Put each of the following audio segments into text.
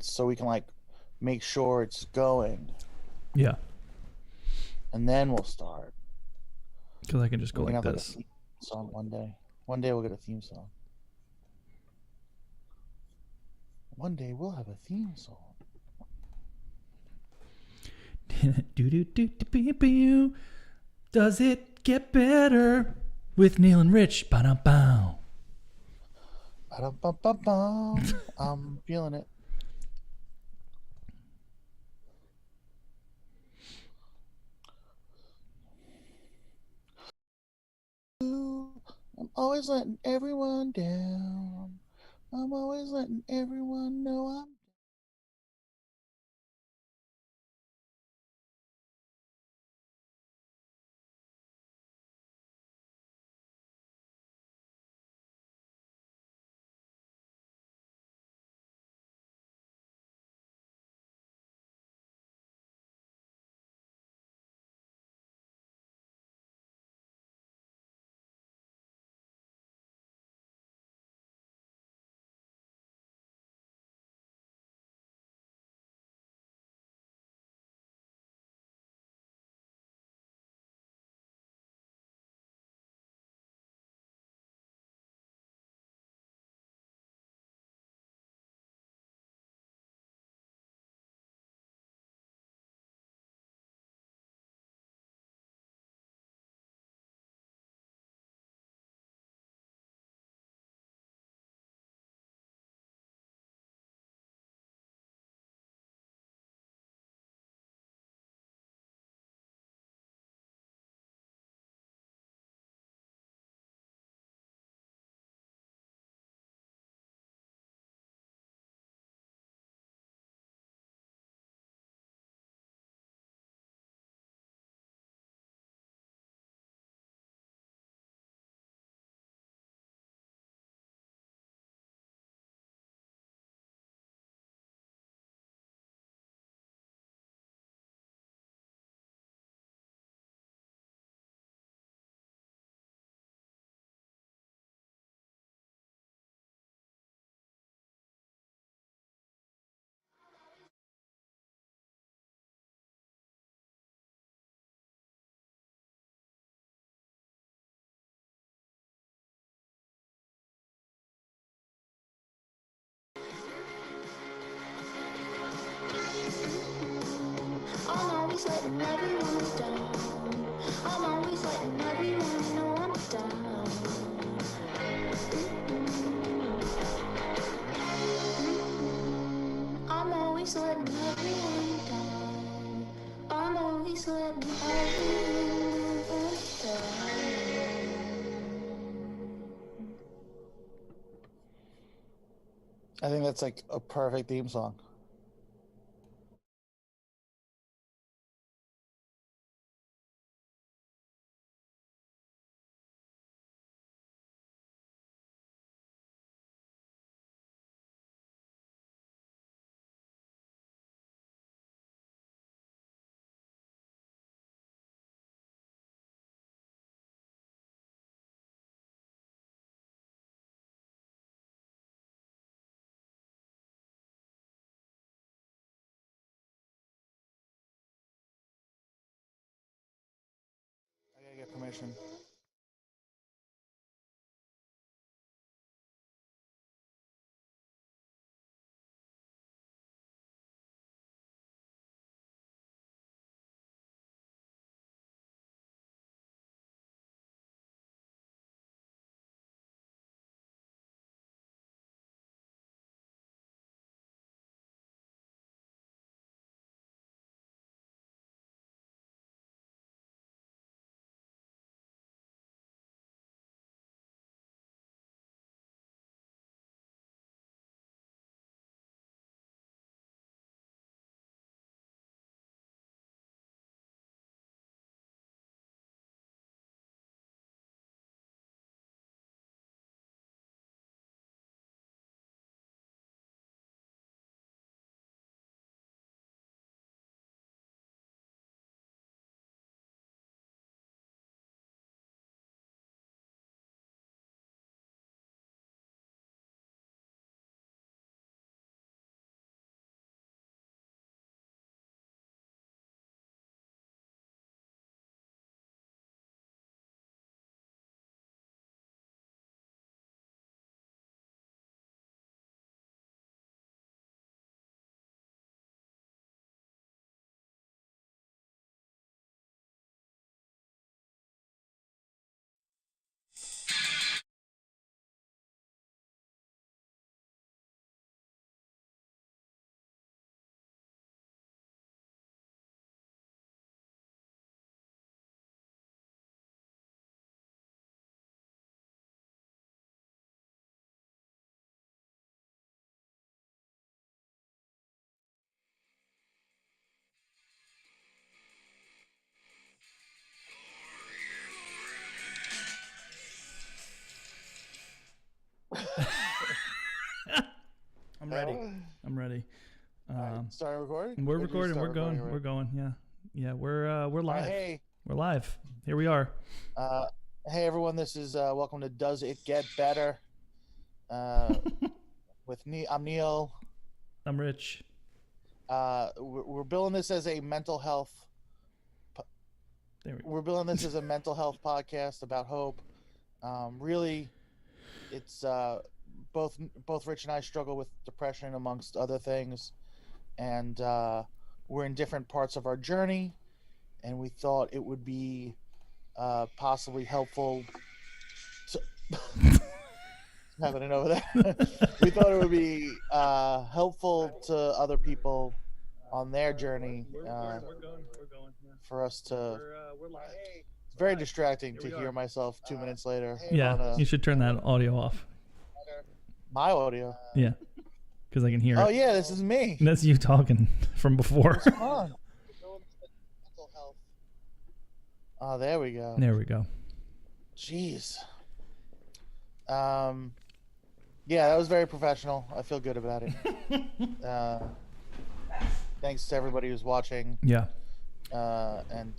minutes so we can like make sure it's going, Yeah, and then we'll start. because I can just go We can like have like a this. theme song one day. One day we'll get a theme song. One day we'll have a theme song. Do do do do do. Does it get better with Neil and Rich? Ba-dum-bow. Ba-dum-bum-bum-bum. I'm feeling it. I'm always letting everyone down. I'm always letting everyone know I'm. I'm always letting everyone down. I'm always letting everyone know I'm down. I'm always letting everyone down. I'm always letting everyone down. I think that's like a perfect theme song. I gotta get permission. ready. I'm ready. Start recording. We're Or do you recording. start We're going. already? We're going. Yeah. We're live. Hey, We're live. Here we are. hey everyone. This is welcome to Does It Get Better? With I'm Neil. I'm Rich. We're billing this as a mental health. There we go. We're billing this as a mental health podcast about hope. Really, it's both Rich and I struggle with depression amongst other things, and we're in different parts of our journey, and we thought it would be possibly helpful to happening over there. We thought it would be helpful to other people on their journey We're going. Yeah. for us to. We're live. It's very distracting to we hear are. myself 2 minutes later. Yeah. on You should turn that audio off. my audio. Yeah. Because I can hear Oh it. yeah, this is me. That's you talking from before. Come on. Oh, there we go. There we go. Jeez. Yeah, that was very professional. I feel good about it. Thanks to everybody who's watching Yeah. and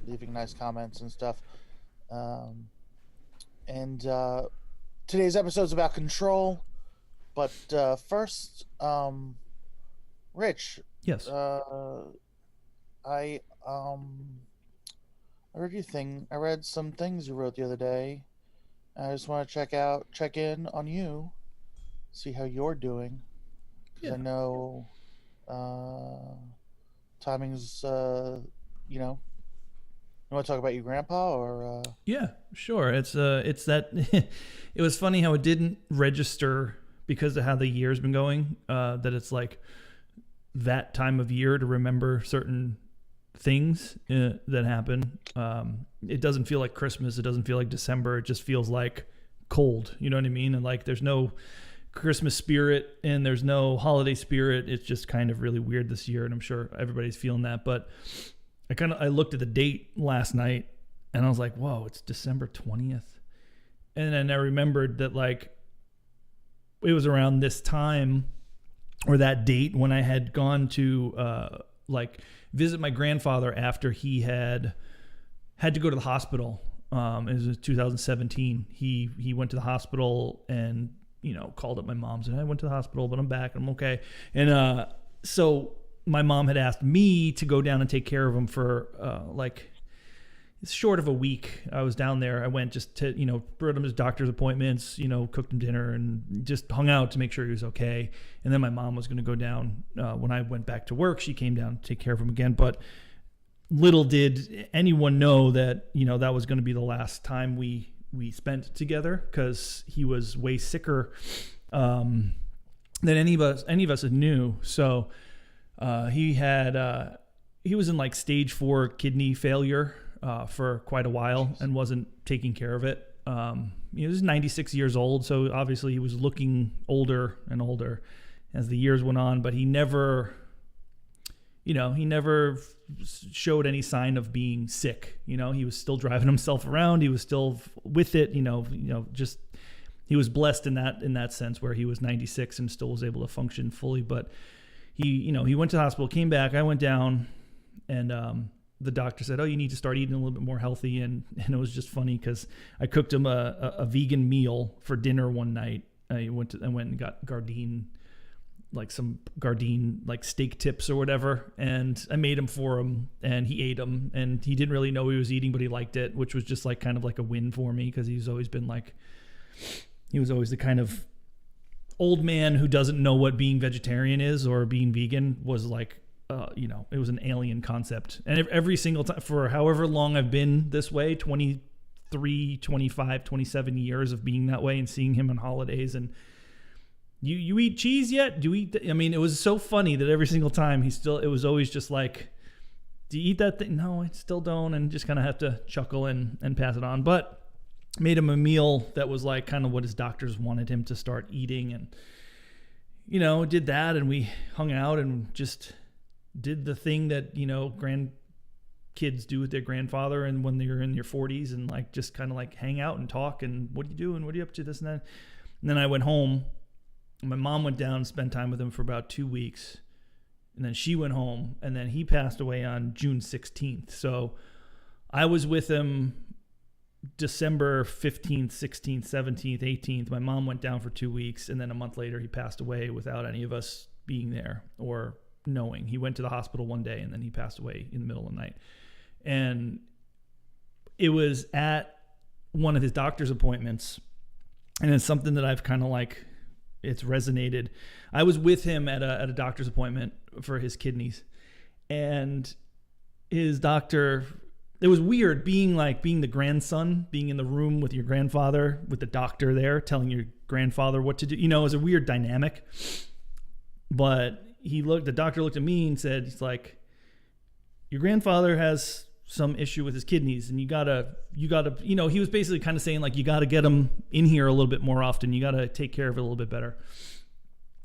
leaving nice comments and stuff. And today's episode is about control. But first, Rich, Yes. I read your thing. I read some things you wrote the other day. I just want to check in on you, see how you're doing. 'Cause Yeah. I know timing's, you want to talk about your grandpa or? Yeah, sure. It's that it was funny how it didn't register because of how the year's been going, that it's like that time of year to remember certain things that happen. It doesn't feel like Christmas. It doesn't feel like December. It just feels like cold. You know what I mean? And like there's no Christmas spirit and there's no holiday spirit. It's just kind of really weird this year, and I'm sure everybody's feeling that. But I looked at the date last night and I was like, whoa, it's December 20th. And then I remembered that like it was around this time or that date when I had gone to visit my grandfather after he had to go to the hospital. It was 2017. He went to the hospital and called up my mom, said I went to the hospital, but I'm back. I'm okay. And so my mom had asked me to go down and take care of him for it's short of a week. I was down there. I went just to, brought him his doctor's appointments, cooked him dinner and just hung out to make sure he was okay. And then my mom was going to go down. When I went back to work, she came down to take care of him again. But little did anyone know that, that was going to be the last time we spent together, because he was way sicker than any of us knew. So he was in like stage 4 kidney failure for quite a while and wasn't taking care of it. He was 96 years old, so obviously he was looking older and older as the years went on, but he never showed any sign of being sick. He was still driving himself around. He was still with it, just he was blessed in that sense where he was 96 and still was able to function fully. But he went to the hospital, came back. I went down and the doctor said, oh, you need to start eating a little bit more healthy. And it was just funny because I cooked him a vegan meal for dinner one night. I went and got Gardein, like some Gardein, like steak tips or whatever. And I made them for him and he ate them, and he didn't really know what he was eating, but he liked it, which was just like kind of like a win for me. Cause he was always the kind of old man who doesn't know what being vegetarian is or being vegan was like. It was an alien concept. And every single time for however long I've been this way, 23, 25, 27 years of being that way and seeing him on holidays. And you eat cheese yet? Do you eat? It was so funny that every single time it was always just like, do you eat that thing? No, I still don't. And just kind of have to chuckle and pass it on. But made him a meal that was like kind of what his doctors wanted him to start eating. And, did that. And we hung out and just did the thing that grandkids do with their grandfather, and when they're in your 40s, and like just kind of like hang out and talk and what are you doing, what are you up to, this and that. And then I went home My mom went down and spent time with him for about 2 weeks. And then she went home. And then he passed away on June 16th. So I was with him December 15th, 16th, 17th, 18th. My mom went down for 2 weeks. And then a month later, he passed away without any of us being there or knowing. He went to the hospital one day and then he passed away in the middle of the night. And it was at one of his doctor's appointments. And it's something that I've kind of like, it's resonated. I was with him at a doctor's appointment for his kidneys, and his doctor, it was weird being the grandson, being in the room with your grandfather, with the doctor there telling your grandfather what to do. You know, it was a weird dynamic. But the doctor looked at me and said, he's like, your grandfather has some issue with his kidneys, and you gotta, you know, he was basically kind of saying like, you gotta get him in here a little bit more often. You gotta take care of it a little bit better.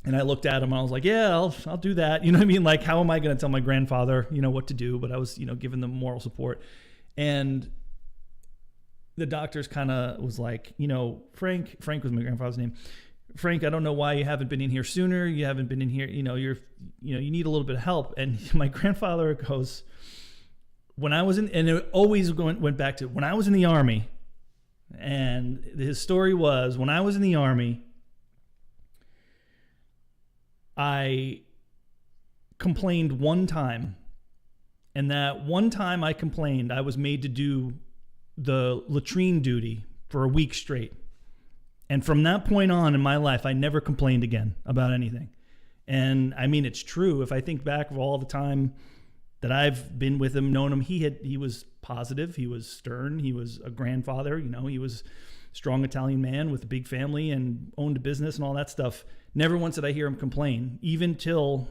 And I looked at him, and I was like, yeah, I'll do that. You know what I mean? Like, how am I going to tell my grandfather, you know, what to do? But I was, you know, giving them moral support. And the doctors kind of was like, you know, Frank was my grandfather's name. Frank, I don't know why you haven't been in here sooner. You haven't been in here, you know, you need a little bit of help. And my grandfather goes, when I was in, and it always went back to when I was in the Army. And his story was, when I was in the Army, I complained one time. And that one time I complained, I was made to do the latrine duty for a week straight. And from that point on in my life, I never complained again about anything. And I mean, it's true. If I think back of all the time that I've been with him, known him, he was positive. He was stern. He was a grandfather. You know, he was a strong Italian man with a big family and owned a business and all that stuff. Never once did I hear him complain, even till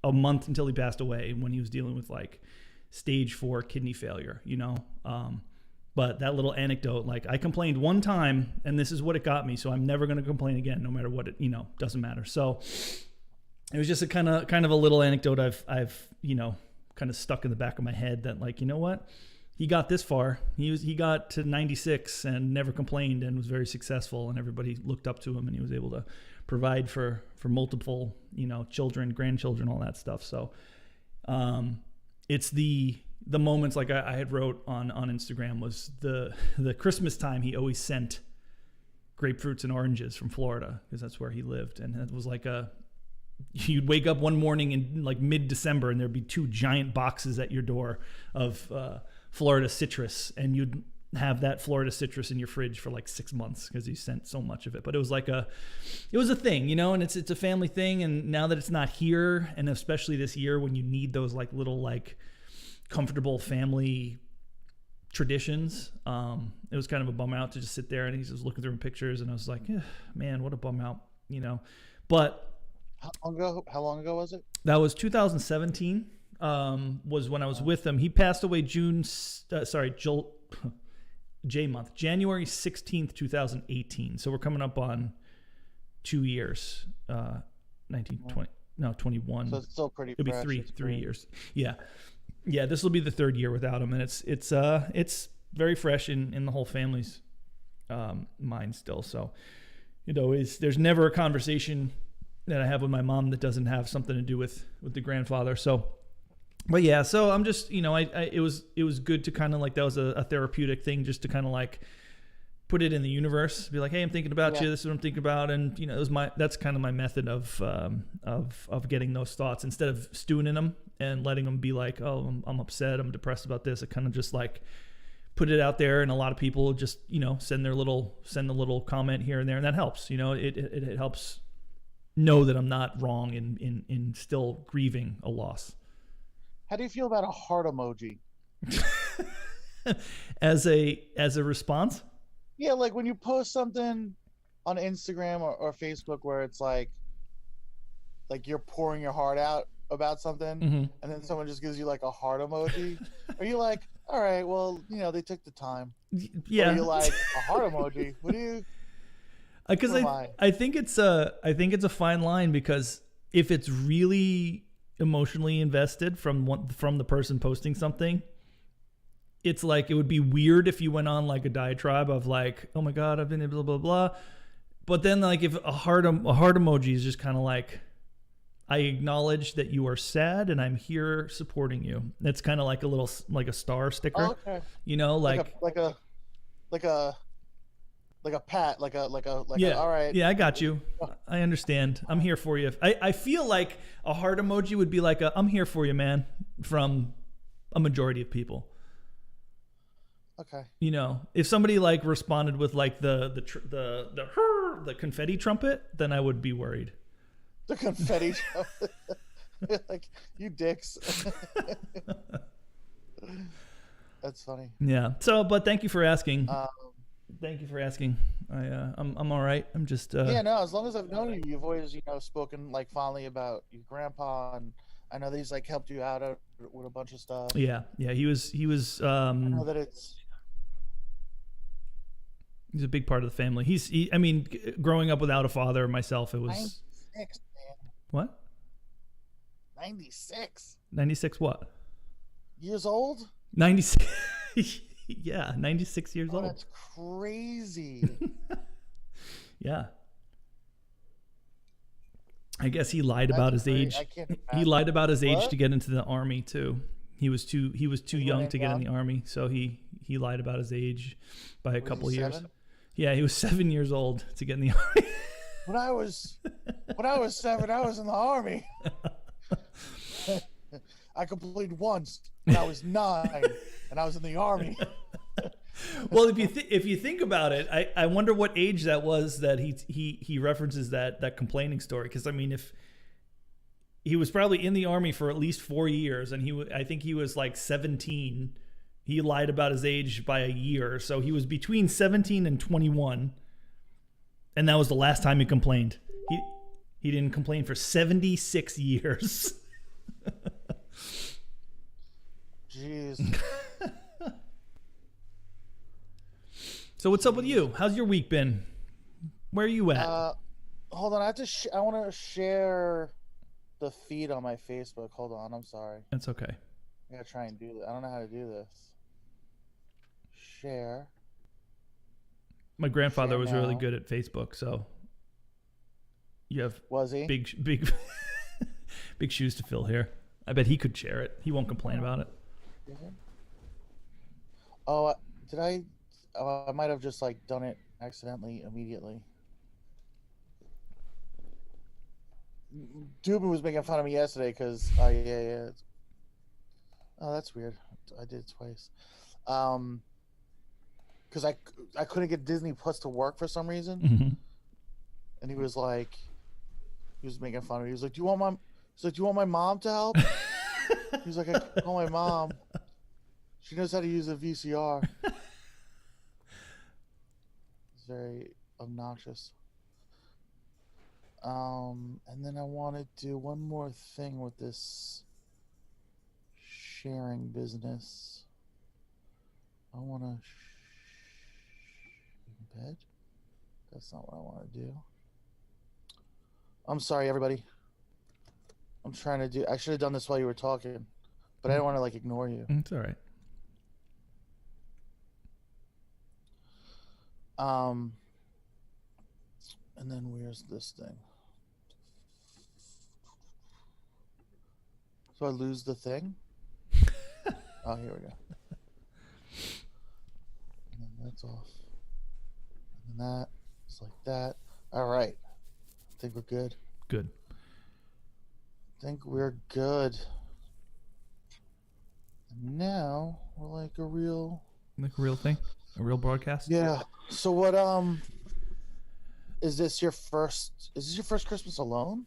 a month until he passed away, when he was dealing with like stage 4 kidney failure, you know? But that little anecdote, like, I complained one time and this is what it got me. So I'm never going to complain again, no matter what it, you know, doesn't matter. So it was just a kind of a little anecdote I've, you know, kind of stuck in the back of my head that, like, you know what? He got this far. He got to 96 and never complained and was very successful, and everybody looked up to him, and he was able to provide for multiple, you know, children, grandchildren, all that stuff. So it's the moments, like I had wrote on Instagram, was the Christmas time. He always sent grapefruits and oranges from Florida because that's where he lived. And it was like you'd wake up one morning in like mid-December and there'd be 2 giant boxes at your door of Florida citrus, and you'd have that Florida citrus in your fridge for like 6 months because he sent so much of it. But it was like it was a thing, you know, and it's a family thing. And now that it's not here, and especially this year when you need those like little like comfortable family traditions, it was kind of a bum out to just sit there, and he's just looking through pictures, and I was like, man, what a bum out, you know. But How long ago was it? that was 2017, was when I was with him. He passed away January 16th, 2018. So we're coming up on 2 years, 21. So it's still pretty It'll fresh. be It's three great. years. Yeah. This will be the 3rd year without him, and it's very fresh in the whole family's mind still. So, you know, there's never a conversation that I have with my mom that doesn't have something to do with the grandfather. So, but yeah, so I'm just, you know, it was good to kind of like, that was a therapeutic thing, just to kind of like put it in the universe, be like, hey, I'm thinking about you. This is what I'm thinking about. And, you know, that's kind of my method of getting those thoughts, instead of stewing in them and letting them be like, oh, I'm upset, I'm depressed about this. I kind of just like put it out there, and a lot of people just, you know, send a little comment here and there, and that helps. You know, it helps know that I'm not wrong in still grieving a loss. How do you feel about a heart emoji? as a response? Yeah, like when you post something on Instagram or Facebook where it's like you're pouring your heart out about something, Mm-hmm. and then someone just gives you like a heart emoji. Are you like, all right, well, you know, they took the time? Yeah. Or are you like, a heart emoji? What do you? Because I think it's a fine line, because if it's really emotionally invested from the person posting something, it's like, it would be weird if you went on like a diatribe of like, oh my God, I've been blah blah blah. But then like if a heart emoji is just kind of like, I acknowledge that you are sad and I'm here supporting you. It's kind of like a little, like a star sticker, Oh, okay. you know, like a pat, like yeah, all right. yeah, I got you. I understand. I'm here for you. I feel like a heart emoji would be like I'm here for you, man, from a majority of people. Okay. You know, if somebody like responded with like the confetti trumpet, then I would be worried. The confetti. Like, you dicks. That's funny. Yeah. So, but thank you for asking. Um, Thank you for asking. I'm all right. I'm just yeah, no, as long as I've known you, you've always, spoken like fondly about your grandpa, and I know that he's like helped you out with a bunch of stuff. yeah. He was I know that he's a big part of the family. I mean, growing up without a father myself, it was 96, man. what? 96 96 what? years old? 96. Yeah, 96 years old. That's crazy. Yeah. I guess he lied about his age. He lied about his age to get into the army too. He was too young to get in the army, so he lied about his age by a couple years. 7? Yeah, he was 7 years old to get in the army. When I was 7, I was in the army. I completed once when I was 9, and I was in the army. Well, if you think about it, I wonder what age that was that he references that complaining story. Because I mean, if he was probably in the army for at least 4 years, and I think he was like 17. He lied about his age by a year, so he was between 17 and 21, and that was the last time he complained. He didn't complain for 76 years. Jeez. So what's up with you? How's your week been? Where are you at? Hold on. I want to share the feed on my Facebook. Hold on. I'm sorry. That's okay. I gotta try and do that. I don't know how to do this. Share. My grandfather Share was really now. good at Facebook, so you have Was he? big big shoes to fill here. I bet he could share it. He won't complain about it. Oh, did I? Oh, I might have just like done it accidentally immediately. Dubin was making fun of me yesterday because yeah. Oh, that's weird. I did it twice. Because I couldn't get Disney Plus to work for some reason, Mm-hmm. and he was making fun of me. He was like, "Do you want my mom to help?" He was like, "I can call my mom. She knows how to use a VCR." It's very obnoxious. And then I want to do one more thing with this sharing business. I want to embed. That's not what I want to do. I'm sorry, everybody. I'm trying to do. I should have done this while you were talking, but I don't want to like ignore you. It's all right. And then where's this thing? So I lose the thing? Oh, here we go. And then that's off. And then that. It's like that. All right. I think we're good. Good. I think we're good. And now we're like a real... Like a real thing? A real broadcast? Yeah. So what, is this your first Christmas alone?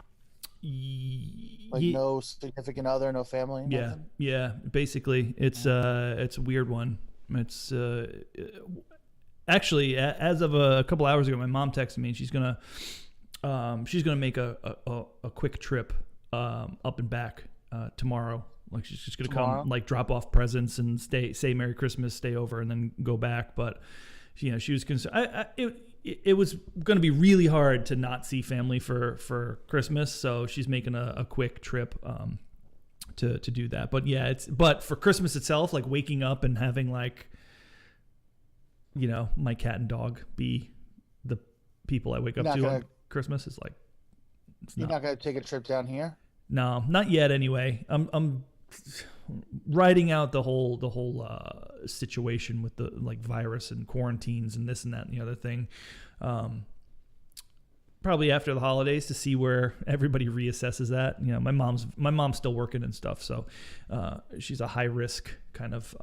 Like no significant other, no family? Yeah. Nothing? Yeah. Basically, it's a weird one. It's actually, as of a couple hours ago, my mom texted me and she's gonna make a quick trip up and back tomorrow. Like she's just gonna come, like drop off presents and say Merry Christmas, stay over, and then go back. But she was concerned. It was going to be really hard to not see family for Christmas, so she's making a quick trip to do that. But yeah, but for Christmas itself, like waking up and having like, my cat and dog be people I wake up You're to not on gonna- Christmas. It's like, it's You're not. not gonna take a trip down here? No, not yet. Anyway, I'm writing out the whole situation with the like virus and quarantines and this and that and the other thing. Probably after the holidays to see where everybody reassesses that. You know, my mom's still working and stuff, so she's a high risk kind of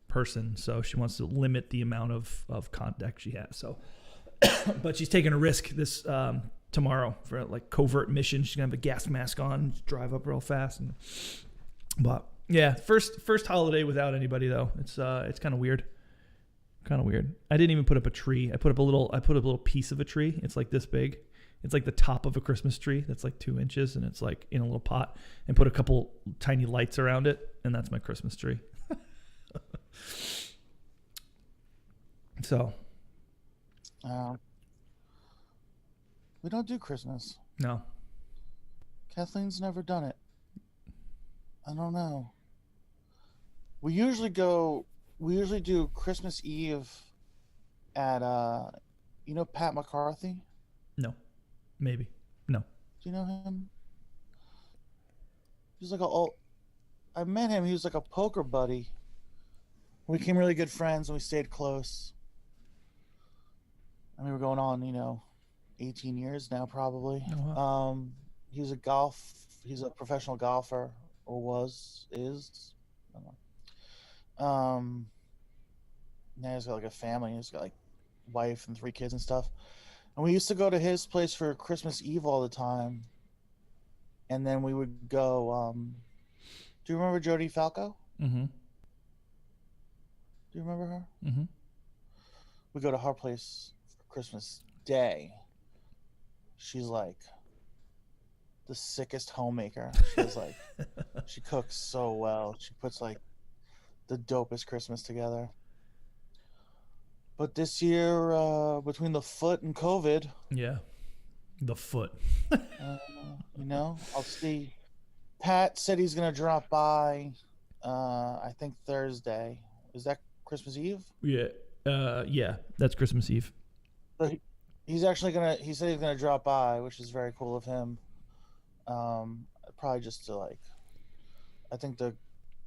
person, so she wants to limit the amount of contact she has. So, but she's taking a risk this tomorrow for a, like covert mission. She's gonna have a gas mask on, drive up real fast, but yeah, first holiday without anybody though. It's kind of weird. Kind of weird. I didn't even put up a tree. I put up a little piece of a tree. It's like this big. It's like the top of a Christmas tree that's like 2 inches, and it's like in a little pot, and put a couple tiny lights around it, and that's my Christmas tree. So, we don't do Christmas. no. Kathleen's never done it. I don't know. We usually do Christmas Eve at Pat McCarthy? No. Maybe. No. Do you know him? He's like I met him, he was like a poker buddy. We became really good friends and we stayed close. I mean, we're going on, 18 years now probably. Oh, wow. He's a professional golfer, or is. I don't know. Now he's got like a family. He's got like wife and 3 kids and stuff. And we used to go to his place for Christmas Eve all the time. And then we would go. Do you remember Jodie Falco? Mm-hmm. Do you remember her? Mm-hmm. We go to her place for Christmas Day. She's like the sickest homemaker. She's like, she cooks so well. She puts like the dopest Christmas together. But this year, between the foot and COVID, Yeah. The foot. I'll see. Pat said he's gonna drop by. I think Thursday. Is that Christmas Eve? Yeah. Yeah. That's Christmas Eve. But he's actually gonna. He said he's gonna drop by, which is very cool of him. Probably just to like. I think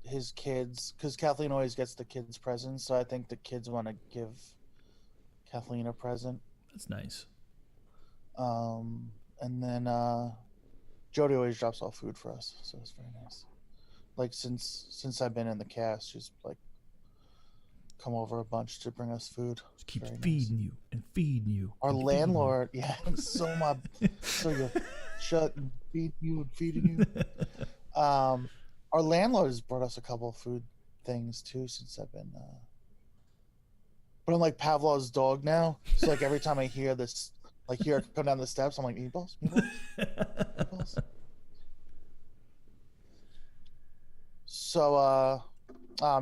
his kids, because Kathleen always gets the kids presents, so I think the kids want to give Kathleen a present. That's nice. And then Jodie always drops off food for us, so it's very nice. Like since I've been in the cast, she's like come over a bunch to bring us food. Just keeps Very nice. feeding you and feeding you. Our and feeding landlord, yeah, so you shut and feed you and feeding you. Our landlord has brought us a couple of food things too since I've been. But I'm like Pavlov's dog now, so like every time I hear this, like here I come down the steps, I'm like meatballs, meatballs. So,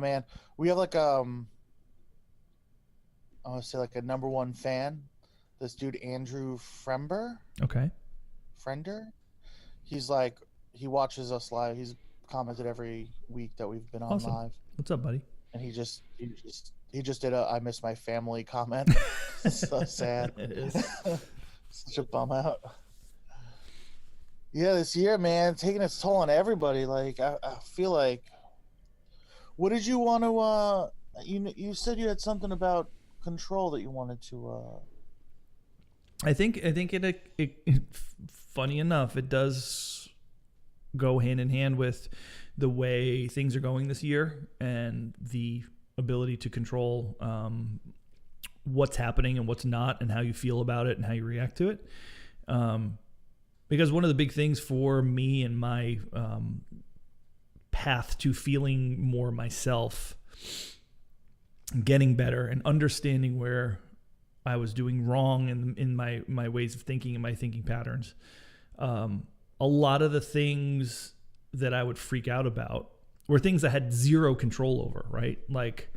man, we have like I want to say like a number 1 fan, this dude Andrew Frender. Okay. He's like, he watches us live. He's commented every week that we've been on Awesome. live, What's up, buddy? and he just did a "I miss my family" comment. So sad. It is. Such a bum out. Yeah, this year, man, taking its toll on everybody. Like, I feel like. What did you want to? You said you had something about Control that you wanted to. I think it funny enough, it does go hand in hand with the way things are going this year and the ability to control what's happening and what's not, and how you feel about it and how you react to it. Because one of the big things for me and my path to feeling more myself, getting better, and understanding where I was doing wrong in my ways of thinking and my thinking patterns. A lot of the things that I would freak out about were things I had zero control over, right? Like,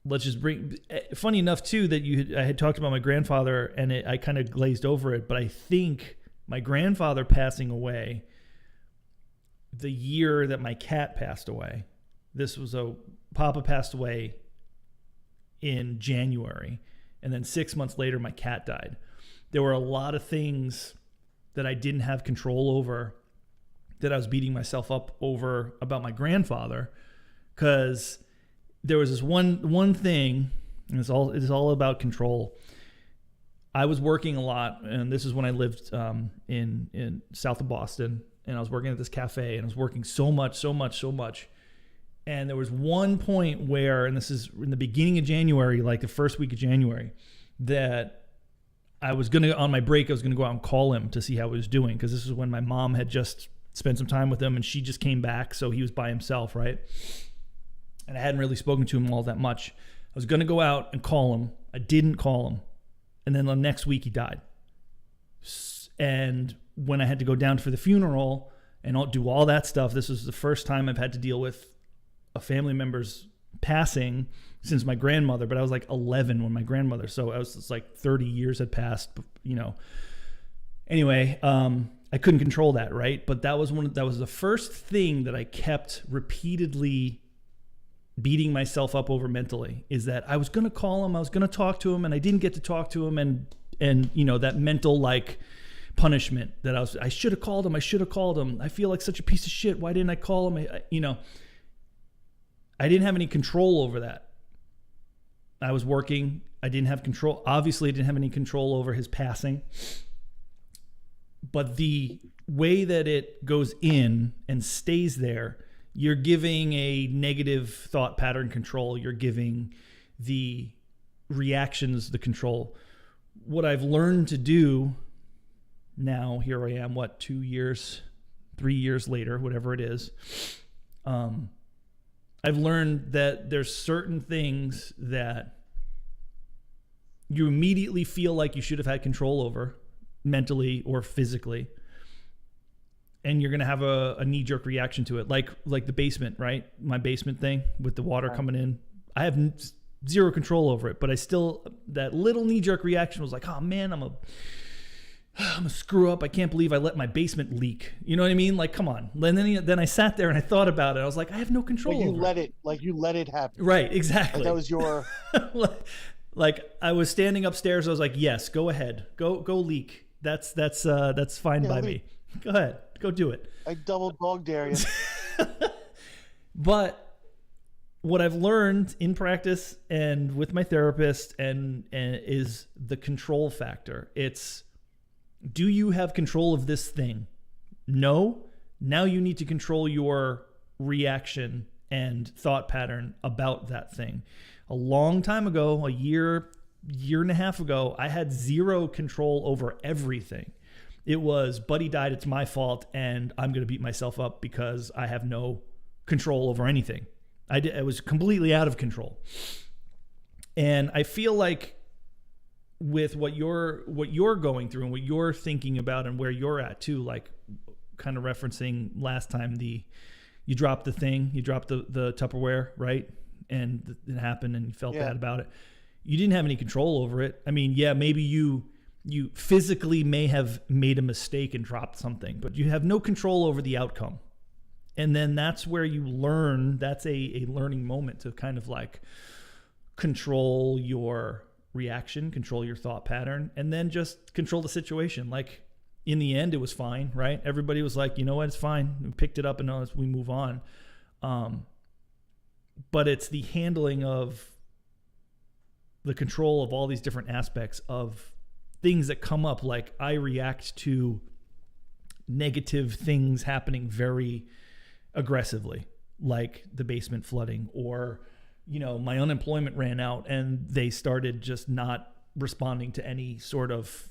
let's just bring, funny enough too, that I had talked about my grandfather, and I kind of glazed over it, but I think my grandfather passing away the year that my cat passed away, Papa passed away in January, And then 6 months later, my cat died. There were a lot of things that I didn't have control over that I was beating myself up over about my grandfather, because there was this one thing, and it's all about control. I was working a lot, and this is when I lived in south of Boston, and I was working at this cafe, and I was working so much. And there was one point where, and this is in the beginning of January, like the first week of January, that I was going to, on my break, I was going to go out and call him to see how he was doing, because this is when my mom had just spent some time with him, and she just came back, so he was by himself, right? And I hadn't really spoken to him all that much. I was going to go out and call him. I didn't call him. And then the next week he died. And when I had to go down for the funeral and do all that stuff, this was the first time I've had to deal with a family member's passing since my grandmother, but I was like 11 when my grandmother, so I was just like 30 years had passed, Anyway, I couldn't control that, right? But that was the first thing that I kept repeatedly beating myself up over mentally, is that I was going to call him, I was going to talk to him, and I didn't get to talk to him, and that mental like punishment that I should have called him. I feel like such a piece of shit. Why didn't I call him? I didn't have any control over that. I was working. I didn't have control. Obviously, I didn't have any control over his passing. But the way that it goes in and stays there, you're giving a negative thought pattern control. You're giving the reactions the control. What I've learned to do now, here I am, 2 years, 3 years later, whatever it is, I've learned that there's certain things that you immediately feel like you should have had control over, mentally or physically, and you're going to have a knee-jerk reaction to it, like the basement, right? My basement thing with the water coming in. I have zero control over it, but I still, that little knee-jerk reaction was like, oh man, I'm a screw up. I can't believe I let my basement leak. You know what I mean? Like, come on. And then I sat there and I thought about it. I was like, I have no control over it. You let it happen. Right, exactly. Like that was your... Like I was standing upstairs. I was like, yes, go ahead. Go leak. That's fine by me. Go ahead. Go do it. I double dog dare you. But what I've learned in practice and with my therapist and is the control factor. It's, do you have control of this thing? No. Now you need to control your reaction and thought pattern about that thing. A long time ago, a year and a half ago, I had zero control over everything. It was, buddy died, it's my fault, and I'm going to beat myself up because I have no control over anything. I was completely out of control. And I feel like with what you're going through and what you're thinking about and where you're at too, like kind of referencing last time, you dropped the Tupperware, right? And it happened and you felt bad about it. You didn't have any control over it. I mean, yeah, maybe you physically may have made a mistake and dropped something, but you have no control over the outcome. And then that's where you learn, that's a learning moment to kind of like control your reaction, control your thought pattern, and then just control the situation. Like in the end, it was fine, right? Everybody was like, you know what, it's fine. We picked it up and we move on. But it's the handling of the control of all these different aspects of things that come up. Like I react to negative things happening very aggressively, like the basement flooding, or, my unemployment ran out and they started just not responding to any sort of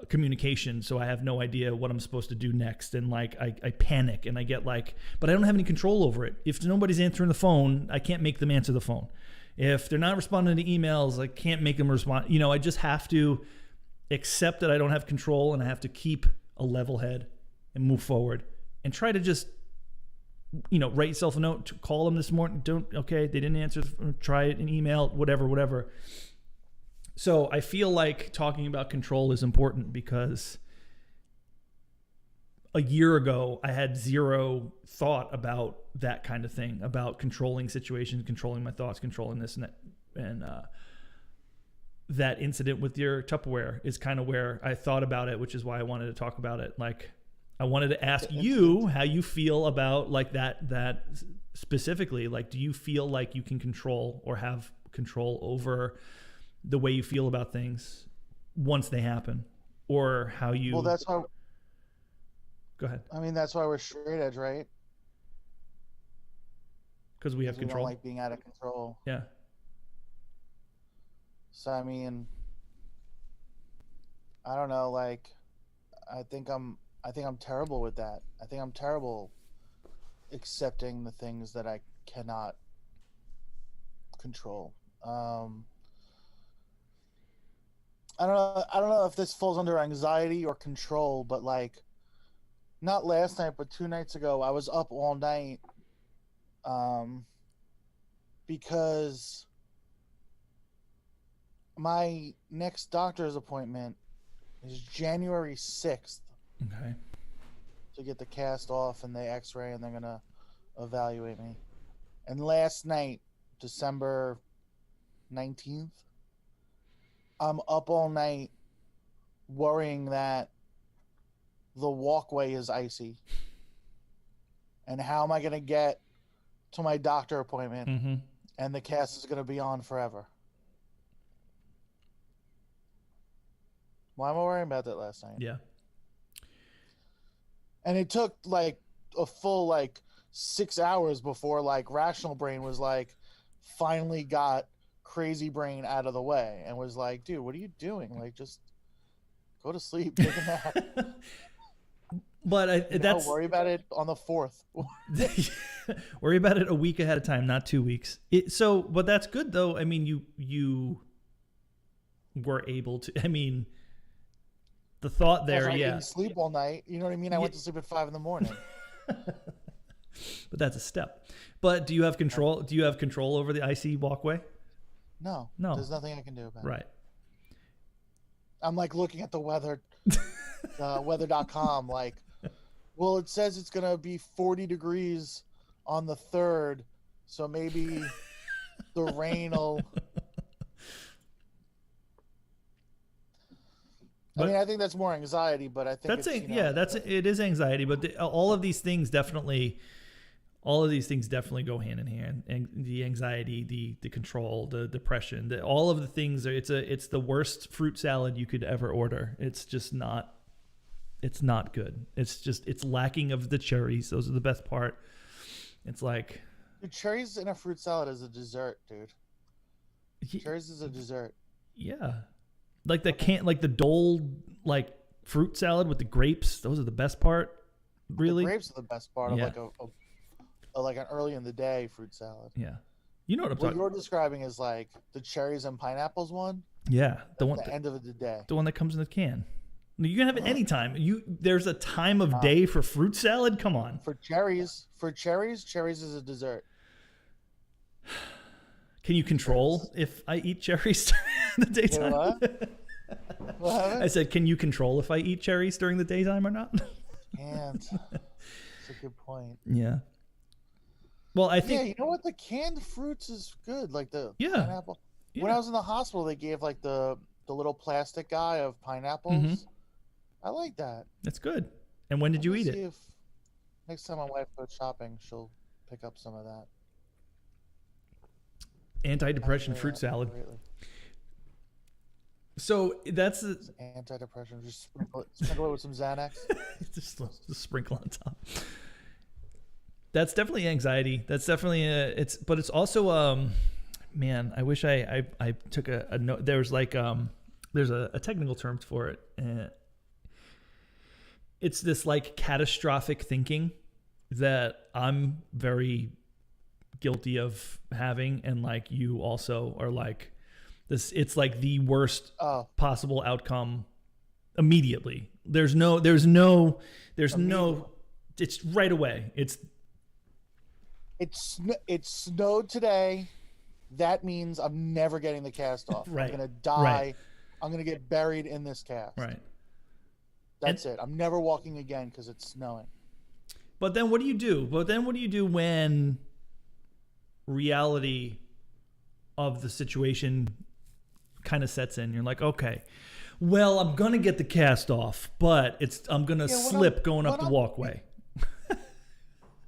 communication. So I have no idea what I'm supposed to do next. And like, I panic and I get like, but I don't have any control over it. If nobody's answering the phone, I can't make them answer the phone. If they're not responding to emails, I can't make them respond. I just have to accept that I don't have control, and I have to keep a level head and move forward and try to just, write yourself a note, call them this morning. They didn't answer, try it, an email, whatever. So I feel like talking about control is important because a year ago, I had zero thought about that kind of thing, about controlling situations, controlling my thoughts, controlling this and that. And that incident with your Tupperware is kind of where I thought about it, which is why I wanted to talk about it. Like, I wanted to ask you how you feel about like that specifically. Like, do you feel like you can control or have control over the way you feel about things once they happen, or how you? Well, that's why. Go ahead. I mean, that's why we're straight edge, right? Because we have 'Cause we don't control. like being out of control. Yeah. So I mean, I don't know. Like, I think I'm terrible with that. I think I'm terrible accepting the things that I cannot control. I don't know. I don't know if this falls under anxiety or control, but like, not last night, but 2 nights ago, I was up all night, because my next doctor's appointment is January 6th Okay. to get the cast off and the x-ray, and they're going to evaluate me. And last night, December 19th, I'm up all night worrying that the walkway is icy. And how am I going to get to my doctor appointment? Mm-hmm. And the cast is going to be on forever. Why am I worrying about that last night? Yeah. And it took like a full like 6 hours before like rational brain was like finally got crazy brain out of the way and was like, dude, what are you doing? Like, just go to sleep, take a nap. But that's worry about it on the 4th. worry about it a week ahead of time, not 2 weeks. But that's good though. I mean, you were able to. I mean, the thought there, I yeah. didn't sleep all night. You know what I mean? I went to sleep at 5 a.m. But that's a step. But do you have control? Do you have control over the icy walkway? No. No. There's nothing I can do about it. Right. I'm like looking at the weather, weather.com, like, well, it says it's going to be 40 degrees on the 3rd, so maybe the rain will... I mean, I think that's more anxiety, but I think it is anxiety, but all of these things definitely go hand in hand. And the anxiety, the control, the depression, all of the things it's the worst fruit salad you could ever order. It's just not, it's not good. It's lacking of the cherries. Those are the best part. It's like, dude, cherries in a fruit salad is a dessert, dude. Cherries is a dessert. Yeah. Like the Dole like fruit salad with the grapes. Those are the best part. Really, the grapes are the best part of like like an early in the day fruit salad. Yeah, you know what I'm talking. What you're describing is like the cherries and pineapples one. Yeah, the one. At the end of the day. The one that comes in the can. You can have it anytime. There's a time of day for fruit salad. Come on. For cherries is a dessert. Can you control if I eat cherries during the daytime? What? I said, can you control if I eat cherries during the daytime or not? Can't. That's a good point. Yeah. Well, I think. Yeah, you know what? The canned fruits is good. Like the pineapple. Yeah. When I was in the hospital, they gave like the little plastic guy of pineapples. Mm-hmm. I like that. That's good. And when did you eat it? If next time my wife goes shopping, she'll pick up some of that. Anti-depression fruit salad. Greatly. So that's anti-depression. Just sprinkle it with some Xanax. just sprinkle on top. That's definitely anxiety. That's definitely but it's also man, I wish I took a note. There's like there's a technical term for it. It's this like catastrophic thinking that I'm very guilty of having, and like you also are like this. It's like the worst possible outcome immediately. There's no it's right away. It snowed today. That means I'm never getting the cast off. Right. I'm gonna die. Right. I'm gonna get buried in this cast. Right. That's it. I'm never walking again because it's snowing. But then what do you do? When reality of the situation kind of sets in. You're like, okay, well, I'm gonna get the cast off, but I'm gonna slip going up the walkway.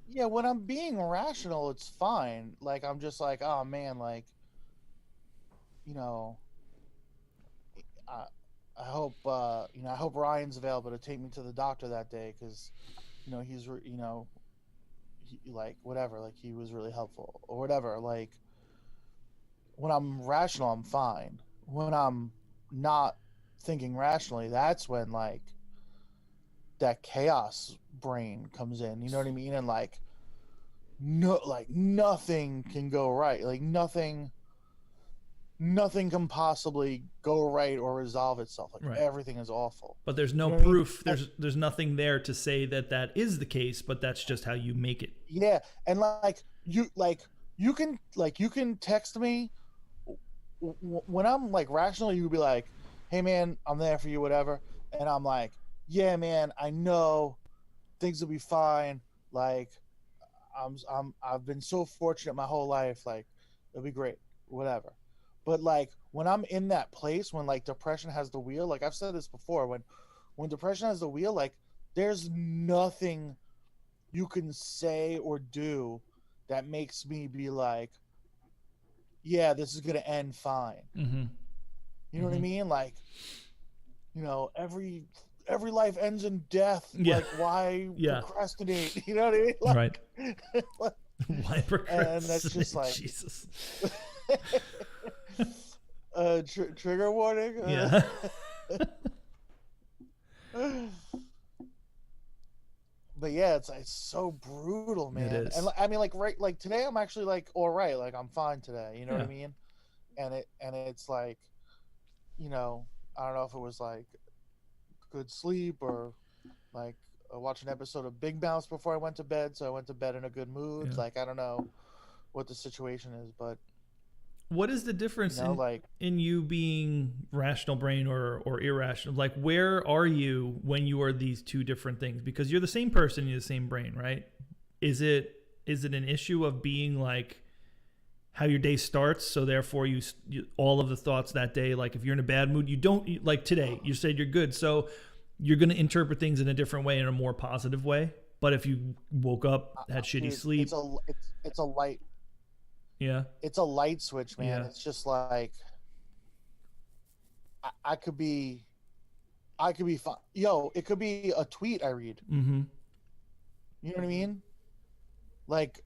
Yeah, when I'm being rational, it's fine. Like, I'm just like, oh man, like, you know, I hope, I hope Ryan's available to take me to the doctor that day, because, he's, like, whatever, like, he was really helpful or whatever. Like, when I'm rational, I'm fine. When I'm not thinking rationally, that's when, like, that chaos brain comes in. You know what I mean? And like, nothing can go right. Like nothing can possibly go right or resolve itself. Like right. Everything is awful. But there's no proof. I mean? There's nothing there to say that is the case. But that's just how you make it. Yeah, and you can text me when I'm like rational. You be like, "Hey man, I'm there for you," whatever, and I'm like, "Yeah man, I know things will be fine." Like, I've been so fortunate my whole life. Like, it'll be great, whatever. But like when I'm in that place, when like depression has the wheel, like I've said this before, when depression has the wheel, like there's nothing you can say or do that makes me be like, yeah, this is gonna end fine. Mm-hmm. You know what I mean? Like, every life ends in death. Yeah. Like, why procrastinate? You know what I mean? Like, right. Why procrastinate? And that's just like Jesus. Trigger warning. Yeah. But yeah, it's so brutal, man. It is. And I mean, like today, I'm actually like all right. Like I'm fine today. You know what I mean? And it's like, I don't know if it was like good sleep or like watch an episode of Big Mouth before I went to bed, so I went to bed in a good mood. Yeah. Like I don't know what the situation is, but what is the difference in you being rational brain or irrational? Like, where are you when you are these two different things? Because you're the same person, you're the same brain, right? Is it an issue of being like how your day starts, so therefore you all of the thoughts that day, like if you're in a bad mood, you don't, like today you said you're good, so you're going to interpret things in a different way, in a more positive way. But if you woke up, had shitty sleep, it's a light. Yeah, it's a light switch, man. Yeah. It's just like I could be fine. Yo, it could be a tweet I read. Mm-hmm. You know what I mean? Like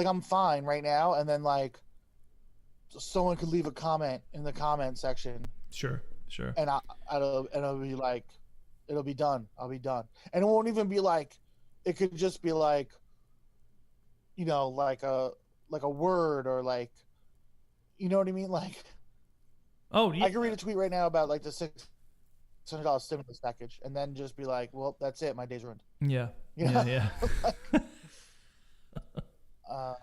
I'm fine right now, and then like someone could leave a comment in the comment section. Sure. And it'll be like, it'll be done. I'll be done, and it won't even be like. It could just be like, like a word or like, you know what I mean? Like, oh, yeah. I can read a tweet right now about like the $600 stimulus package, and then just be like, well, that's it. My day's ruined. Yeah. Yeah. I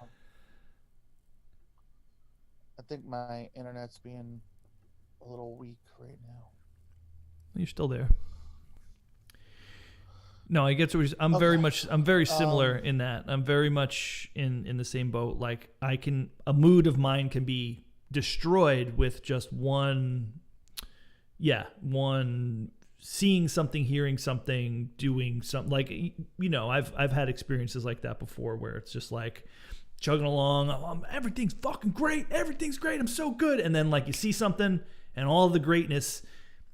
think my internet's being a little weak right now. You're still there. No, I get to. I'm very similar in that. I'm very much in the same boat. Like a mood of mine can be destroyed with just one seeing something, hearing something, doing something. Like, I've had experiences like that before where it's just like chugging along. Everything's fucking great. Everything's great. I'm so good. And then like you see something and all the greatness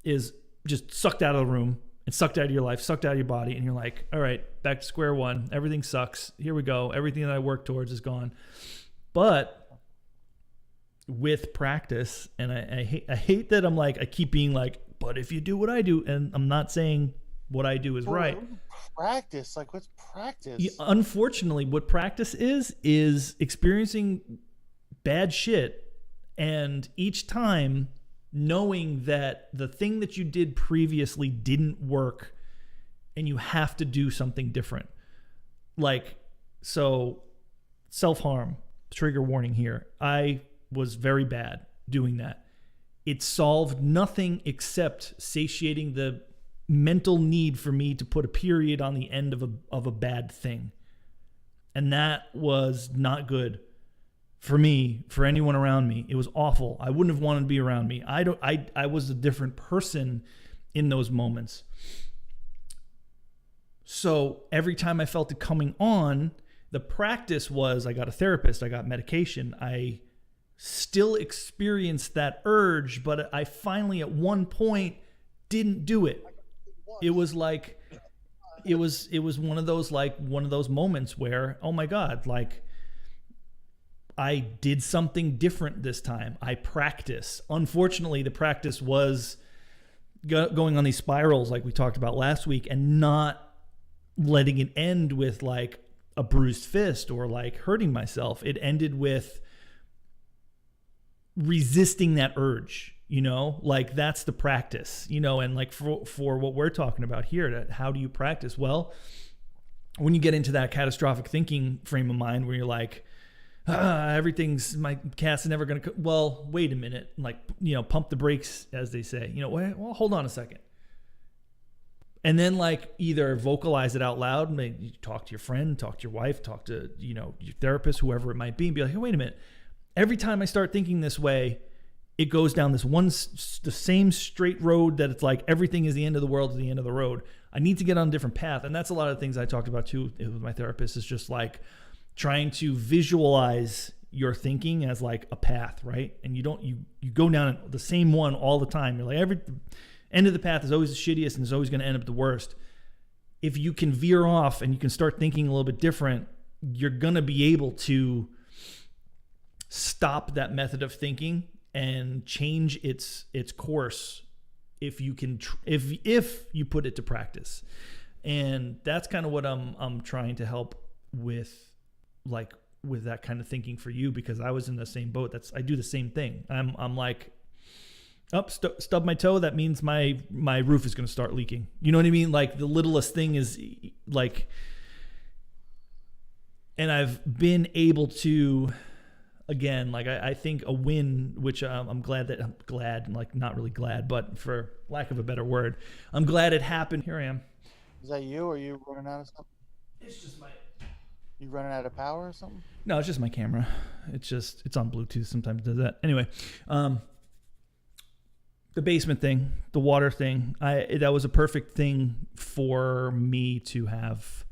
is just sucked out of the room. And sucked out of your life, sucked out of your body, and you're like, all right, back to square one. Everything sucks. Here we go. Everything that I worked towards is gone. But with practice, and I hate that I'm like, I keep being like, but if you do what I do, and I'm not saying what I do is right. Practice, like what's practice? Unfortunately, what practice is experiencing bad shit, and each time knowing that the thing that you did previously didn't work and you have to do something different. Like, so self-harm, trigger warning here. I was very bad doing that. It solved nothing except satiating the mental need for me to put a period on the end of a bad thing. And that was not good for me, for anyone around me. It was awful. I wouldn't have wanted to be around me. I was a different person in those moments. So every time I felt it coming on, the practice was I got a therapist, I got medication. I still experienced that urge, but I finally at one point didn't do it. It was like, it was one of those moments where, oh my God, like I did something different this time. I practiced. Unfortunately, the practice was going on these spirals like we talked about last week and not letting it end with like a bruised fist or like hurting myself. It ended with resisting that urge, like that's the practice, and like for what we're talking about here, how do you practice? Well, when you get into that catastrophic thinking frame of mind where you're like, my cat's never going to, well, wait a minute, like, pump the brakes, as they say, well, hold on a second. And then like either vocalize it out loud, maybe talk to your friend, talk to your wife, talk to, your therapist, whoever it might be, and be like, hey, wait a minute. Every time I start thinking this way, it goes down the same straight road that it's like everything is the end of the world to the end of the road. I need to get on a different path. And that's a lot of things I talked about too with my therapist, is just like trying to visualize your thinking as like a path, right? And you go down the same one all the time. You're like, every end of the path is always the shittiest and is always going to end up the worst. If you can veer off and you can start thinking a little bit different, you're going to be able to stop that method of thinking and change its course if you can if you put it to practice. And that's kind of what I'm trying to help with, like with that kind of thinking for you, because I was in the same boat. I do the same thing. I'm like, stub my toe, that means my roof is going to start leaking. You know what I mean? Like the littlest thing is like, and I've been able to, again, like I think a win, which I'm glad, like not really glad, but for lack of a better word, I'm glad it happened. Here I am. Is that you, or are you running out of something? It's just You running out of power or something? No, it's just my camera. It's on Bluetooth. Sometimes it does that. Anyway, the basement thing, the water thing, that was a perfect thing for me to have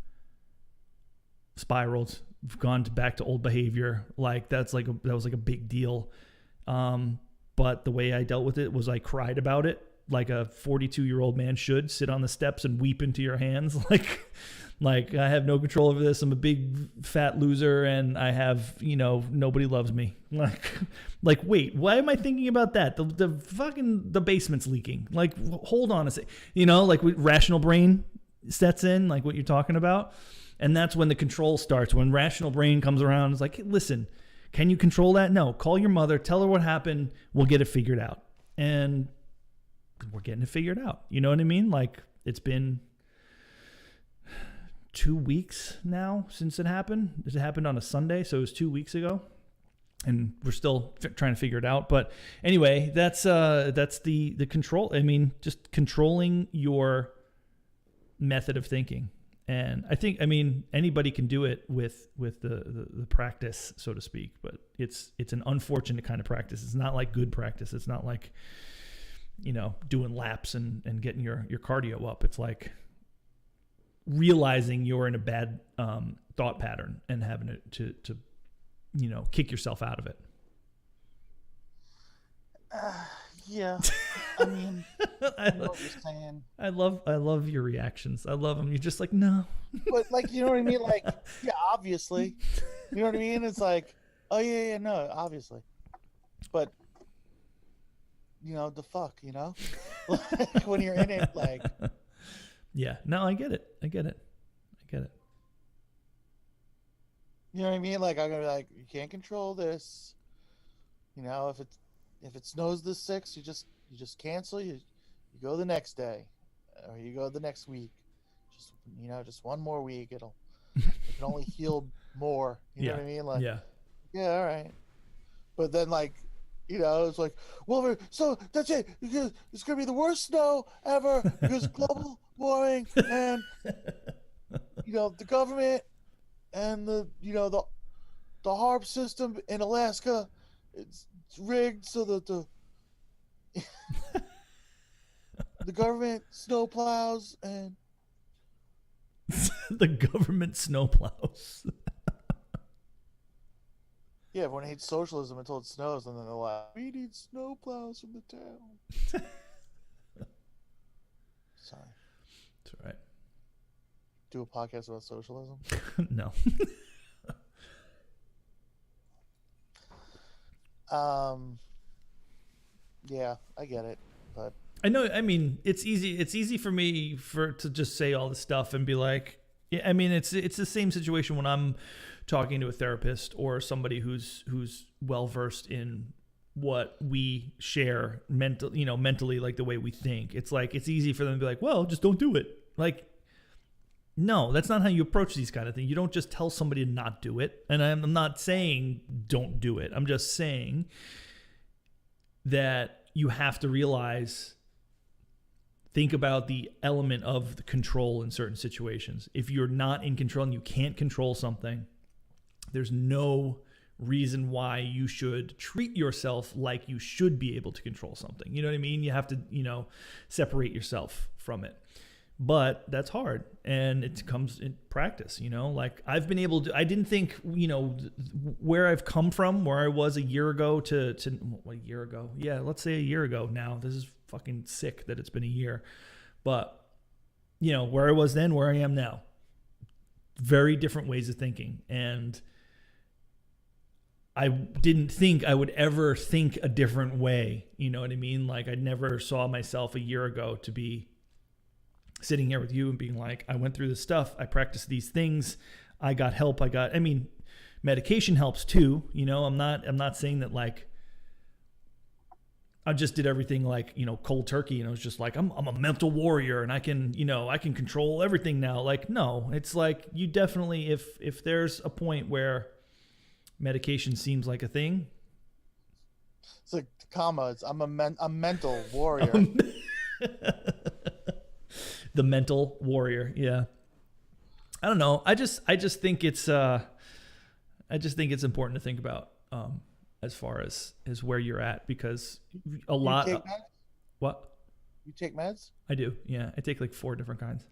spiraled, gone back to old behavior. Like that was like a big deal. But the way I dealt with it was I cried about it like a 42-year-old man should, sit on the steps and weep into your hands. Like I have no control over this. I'm a big fat loser and I have, nobody loves me. Like, wait, why am I thinking about that? The basement's leaking. Like, hold on a sec. Like rational brain sets in, like what you're talking about. And that's when the control starts. When rational brain comes around, it's like, hey, listen, can you control that? No, call your mother, tell her what happened. We'll get it figured out. And we're getting it figured out. You know what I mean? Like it's been 2 weeks now since it happened. It happened on a Sunday, so it was 2 weeks ago, and we're still trying to figure it out. But anyway, that's the control. I mean, just controlling your method of thinking. And I think, anybody can do it with the practice, so to speak. But it's an unfortunate kind of practice. It's not like good practice. It's not like doing laps and getting your cardio up. It's like realizing you're in a bad thought pattern and having it to kick yourself out of it. Yeah, I know what you're saying. I love your reactions. I love them. You're just like, no. But like, you know what I mean? Like, yeah, obviously. You know what I mean? It's like, oh yeah, no, obviously. But the fuck, like when you're in it, like. Yeah, no, I get it. You know what I mean? Like, I'm gonna be like, you can't control this. If it snows the 6th, you just cancel. You go the next day, or you go the next week. Just one more week. It can only heal more. You know what I mean? Like, yeah, all right. But then, like, it's like, well, so that's it. Because it's gonna be the worst snow ever because global warming and the government and the the HARP system in Alaska, it's rigged so that the government snowplows and The government snowplows. yeah, everyone hates socialism until it snows, and then they're like, "We need snowplows from the town." Sorry, That's all right. do a podcast about socialism. No. Yeah, I get it, but I know. I mean, it's easy. It's easy for me to just say all this stuff and be like, yeah. I mean, it's the same situation when I'm talking to a therapist or somebody who's well versed in what we share mentally, like the way we think. It's like it's easy for them to be like, well, just don't do it. Like, no, that's not how you approach these kind of things. You don't just tell somebody to not do it. And I'm not saying don't do it. I'm just saying that you have to realize, think about the element of the control in certain situations. If you're not in control and you can't control something, there's no reason why you should treat yourself like you should be able to control something. You know what I mean? You have to, separate yourself from it. But that's hard, and it comes in practice, like I've been able to, I didn't think, where I've come from, where I was a year ago to a year ago. Yeah, let's say a year ago now. This is fucking sick that it's been a year. But, where I was then, where I am now, very different ways of thinking. And I didn't think I would ever think a different way. You know what I mean? Like I never saw myself a year ago to be sitting here with you and being like, I went through this stuff. I practiced these things. I got help. Medication helps too. I'm not saying that like I just did everything like, cold turkey. And I was just like, I'm a mental warrior and I can control everything now. Like, no, it's like you definitely, if there's a point where medication seems like a thing. It's like commas. I'm a mental warrior. The mental warrior. Yeah. I don't know. I just think it's important to think about as far as where you're at, because a lot You take meds? What? You take meds? I do. Yeah. I take like 4 different kinds.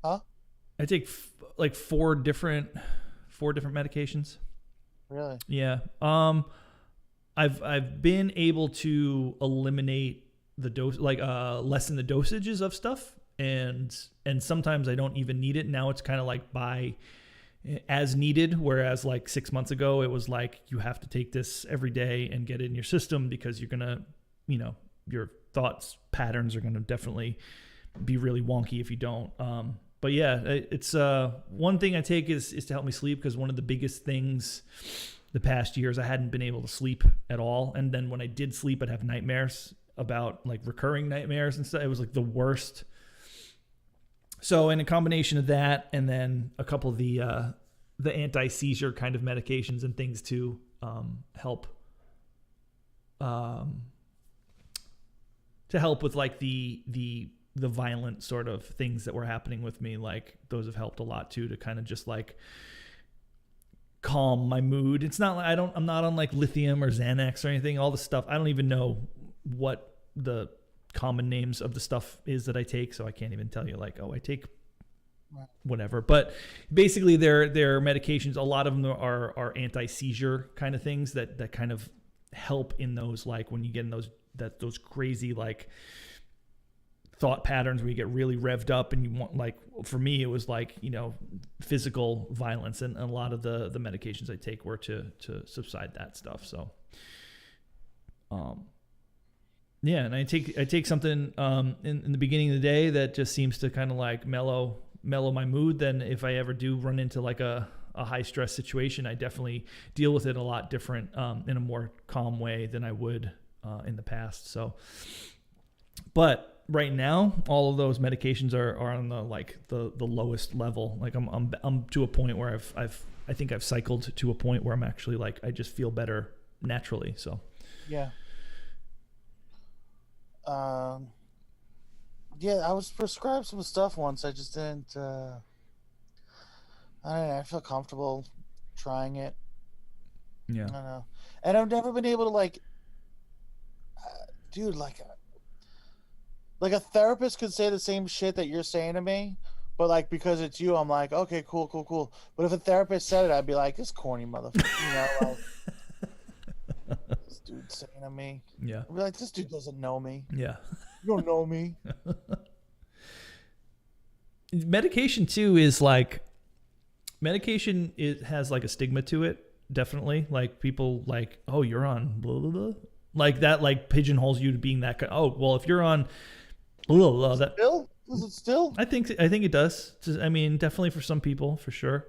Huh? I take like 4 different medications. Really? Yeah. I've been able to eliminate the dose, like lessen the dosages of stuff, and sometimes I don't even need it. Now it's kind of like by as needed, whereas like 6 months ago it was like you have to take this every day and get it in your system because you're gonna, your thoughts patterns are gonna definitely be really wonky if you don't. But yeah, it's one thing I take is to help me sleep, because one of the biggest things the past years I hadn't been able to sleep at all, and then when I did sleep, I'd have nightmares about like recurring nightmares and stuff. It was like the worst. So in a combination of that, and then a couple of the anti-seizure kind of medications and things to help with like the violent sort of things that were happening with me, like those have helped a lot too, to kind of just like calm my mood. It's not like I'm not on like lithium or Xanax or anything. All the stuff, I don't even know what the common names of the stuff is that I take, so I can't even tell you like, oh, I take whatever. But basically they're medications. A lot of them are anti-seizure kind of things that kind of help in those, like when you get in those crazy like thought patterns where you get really revved up and you want, like for me it was like, physical violence, and a lot of the medications I take were to subside that stuff. So yeah, and I take something in the beginning of the day that just seems to kind of like mellow my mood. Then if I ever do run into like a high stress situation, I definitely deal with it a lot different, in a more calm way than I would in the past. So, but right now, all of those medications are on the lowest level. Like I'm to a point where I think I've cycled to a point where I'm actually like, I just feel better naturally. So yeah. Yeah, I was prescribed some stuff once. I just didn't. I don't know. I feel comfortable trying it. Yeah. I don't know. And I've never been able to like, dude, like a therapist could say the same shit that you're saying to me, but like because it's you, I'm like, okay, cool. But if a therapist said it, I'd be like, this corny motherfucker, you know, like this dude saying to me. Yeah. I'd be like, this dude doesn't know me. Yeah. You don't know me. Medication too is like, medication, it has like a stigma to it. Definitely. Like people like, oh, you're on blah, blah, blah. Like that, like pigeonholes you to being that guy. Oh, well, if you're on blah, blah, that. Still? Is it still? I think it does. I mean, definitely for some people, for sure.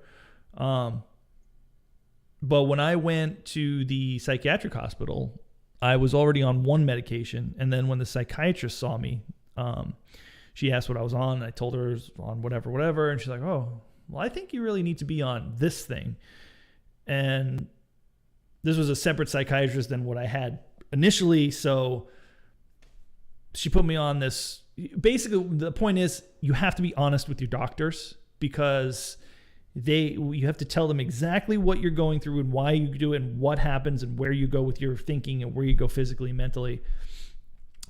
But when I went to the psychiatric hospital, I was already on one medication. And then when the psychiatrist saw me, she asked what I was on. And I told her I was on whatever. And she's like, oh, well, I think you really need to be on this thing. And this was a separate psychiatrist than what I had initially. So she put me on this. Basically, the point is you have to be honest with your doctors because you have to tell them exactly what you're going through and why you do it and what happens and where you go with your thinking and where you go physically and mentally.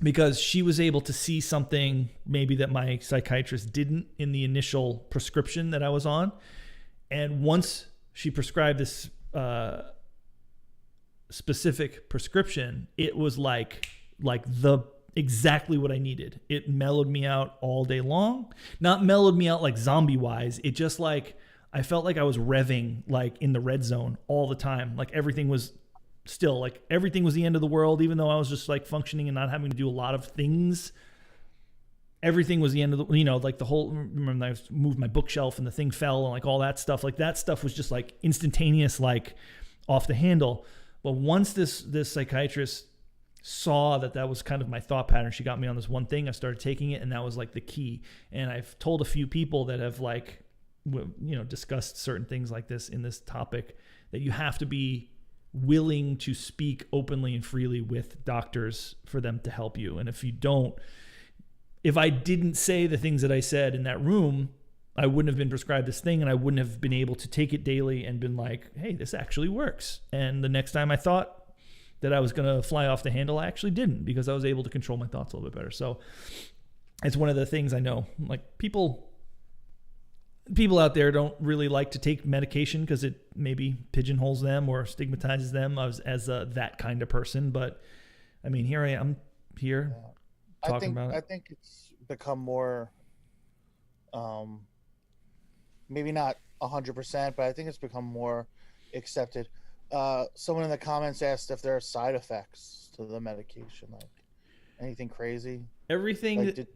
Because she was able to see something maybe that my psychiatrist didn't in the initial prescription that I was on. And once she prescribed this specific prescription, it was like the exactly what I needed. It mellowed me out all day long. Not mellowed me out like zombie wise. It just like, I felt like I was revving like in the red zone all the time. Like everything was still like everything was the end of the world, even though I was just like functioning and not having to do a lot of things. Everything was the end of the, you know, like the whole, remember I moved my bookshelf and the thing fell and like all that stuff. Like that stuff was just like instantaneous, like off the handle. But once this psychiatrist saw that was kind of my thought pattern, she got me on this one thing. I started taking it and that was like the key. And I've told a few people that have like, you know, discussed certain things like this in this topic, that you have to be willing to speak openly and freely with doctors for them to help you. And if you don't, if I didn't say the things that I said in that room, I wouldn't have been prescribed this thing and I wouldn't have been able to take it daily and been like, hey, this actually works. And the next time I thought that I was going to fly off the handle, I actually didn't, because I was able to control my thoughts a little bit better. So it's one of the things I know, like people out there don't really like to take medication because it maybe pigeonholes them or stigmatizes them as that kind of person. But I mean, here I am here talking about it. I think it's become more, maybe not 100%, but I think it's become more accepted. Someone in the comments asked if there are side effects to the medication, like anything crazy. Everything. Like, did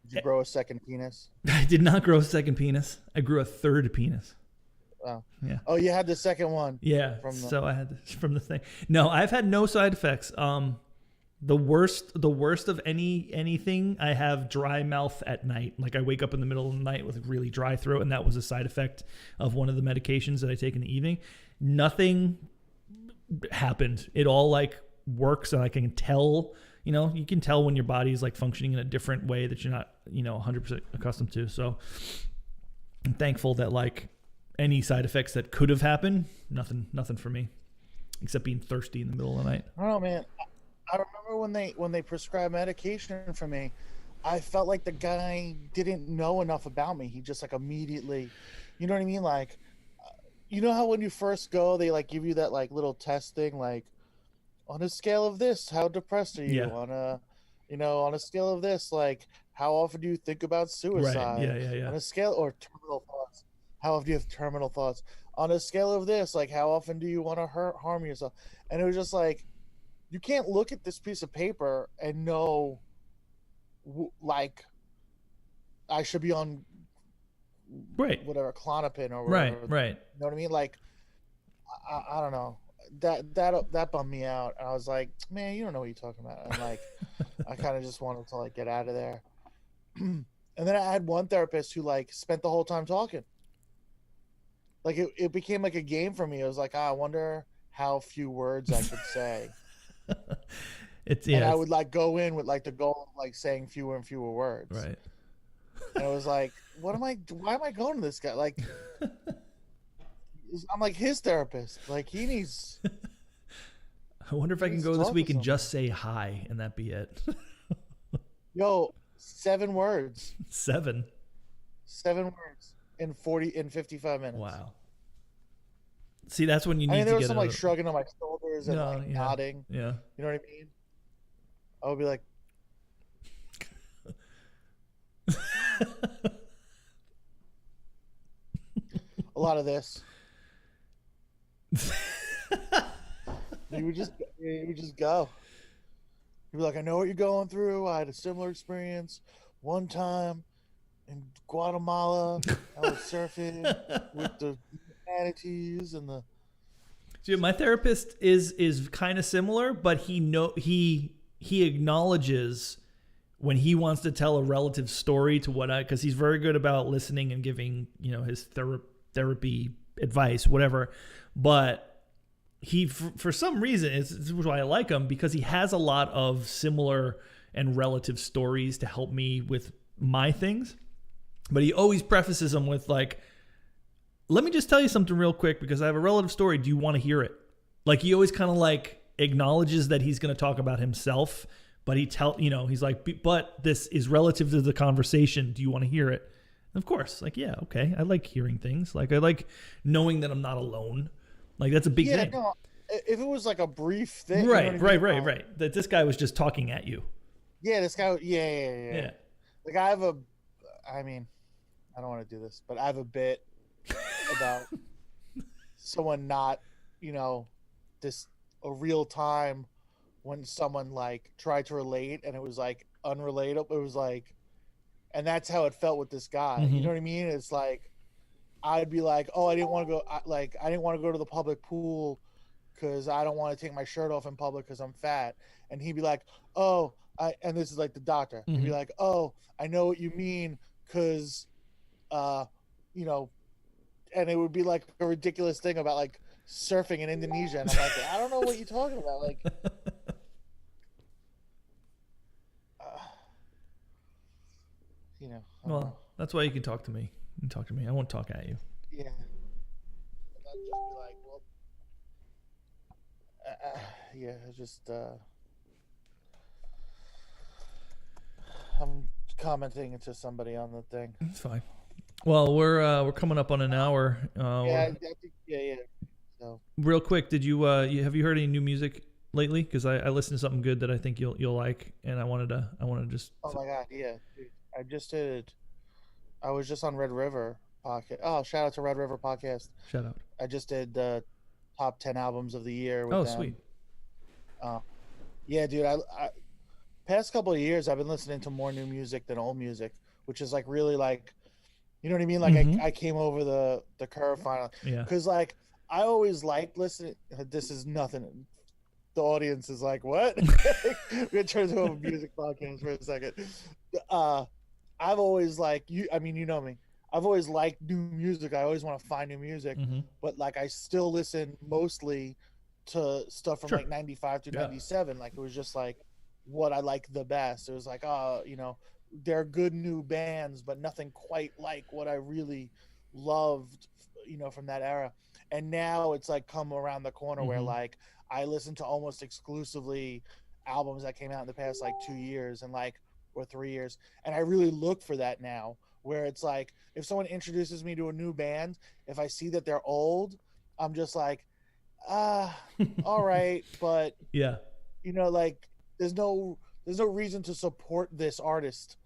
you grow a second penis? I did not grow a second penis. I grew a third penis. Wow. Yeah. Oh, you had the second one. Yeah. So I had this from the thing. No, I've had no side effects. The worst of anything, I have dry mouth at night. Like I wake up in the middle of the night with a really dry throat, and that was a side effect of one of the medications that I take in the evening. Nothing happened. It all like works, and I can tell, you know, you can tell when your body is like functioning in a different way that you're not, you know, 100% accustomed to. So I'm thankful that like any side effects that could have happened, nothing for me, except being thirsty in the middle of the night. I don't know, man. I remember when they prescribed medication for me, I felt like the guy didn't know enough about me. He just like immediately, you know what I mean? Like, you know how when you first go, they like give you that like little test thing, like on a scale of this, how depressed are you? Yeah. On a scale of this, like how often do you think about suicide? Right. Yeah. On a scale, or terminal thoughts, how often do you have terminal thoughts? On a scale of this, like how often do you want to harm yourself? And it was just like, you can't look at this piece of paper and know, like, I should be on, right, whatever, Klonopin or whatever. Right. You know what I mean? Like, I don't know. That bummed me out. I was like, man, you don't know what you're talking about. And like, I kind of just wanted to like get out of there. And then I had one therapist who like spent the whole time talking. Like it became like a game for me. It was like, I wonder how few words I could say. And I would like go in with like the goal of like saying fewer and fewer words. Right. And it was like, why am I going to this guy? Like, I'm like his therapist. Like he needs. I wonder if I can needs go to this talk to week and someone. just say hi and that be it. Yo, 7 words. 7. 7 words in 55 minutes. Wow. See, that's when you I need mean, there to was get some a like shrugging on my shoulders and no, like yeah, nodding. yeah. You know what I mean? I would be like, a lot of this. You would just go. You'd be like, I know what you're going through. I had a similar experience one time in Guatemala. I was surfing with the manatees and the. Dude, my therapist is kind of similar, but he acknowledges when he wants to tell a relative story to what I, because he's very good about listening and giving, you know, his therapy advice, whatever. But he, for some reason, this is why I like him, because he has a lot of similar and relative stories to help me with my things. But he always prefaces them with like, let me just tell you something real quick because I have a relative story. Do you want to hear it? Like he always kind of like acknowledges that he's going to talk about himself, but he's like, but this is relative to the conversation. Do you want to hear it? And of course, like, yeah, okay. I like hearing things. Like I like knowing that I'm not alone. Like that's a big thing. No, if it was like a brief thing. Right. You know what I mean? Right. That this guy was just talking at you. Yeah, this guy. Yeah. Like I don't want to do this, but I have a bit about someone not, a real time when someone like tried to relate and it was like unrelatable. It was like, and that's how it felt with this guy. Mm-hmm. You know what I mean? It's like, I'd be like, oh, I didn't want to go. I didn't want to go to the public pool because I don't want to take my shirt off in public because I'm fat. And he'd be like, oh, and this is like the doctor. He'd be like, oh, I know what you mean because, and it would be like a ridiculous thing about like surfing in Indonesia. And I'm like, I don't know what you're talking about. Like, Well, that's why you can talk to me. You can talk to me. I won't talk at you. Yeah. And I'd just be like, well, I'm commenting to somebody on the thing. It's fine. Well, we're coming up on an hour. I think. So real quick, did you have you heard any new music lately? Because I listened to something good that I think you'll like, and I wanted to just. Oh my god, yeah, dude. I was just on Red River podcast. Oh, shout out to Red River podcast. Shout out. I just did the top 10 albums of the year. With Oh, them. sweet. Yeah, dude. I past couple of years, I've been listening to more new music than old music, which is like really like, you know what I mean? Like I came over the curve finally. Yeah. Because like I always liked listening. This is nothing. The audience is like, what? We're gonna turn into a music podcast for a second. I've always like you. I mean, you know me. I've always liked new music. I always want to find new music, but like I still listen mostly to stuff from like 95 to 97. Like it was just like what I like the best. It was like, they're good new bands, but nothing quite like what I really loved, from that era. And now it's like come around the corner where like I listen to almost exclusively albums that came out in the past like 2 years and like or 3 years, and I really look for that now. Where it's like if someone introduces me to a new band, if I see that they're old, I'm just like, all right, but yeah, like there's no reason to support this artist.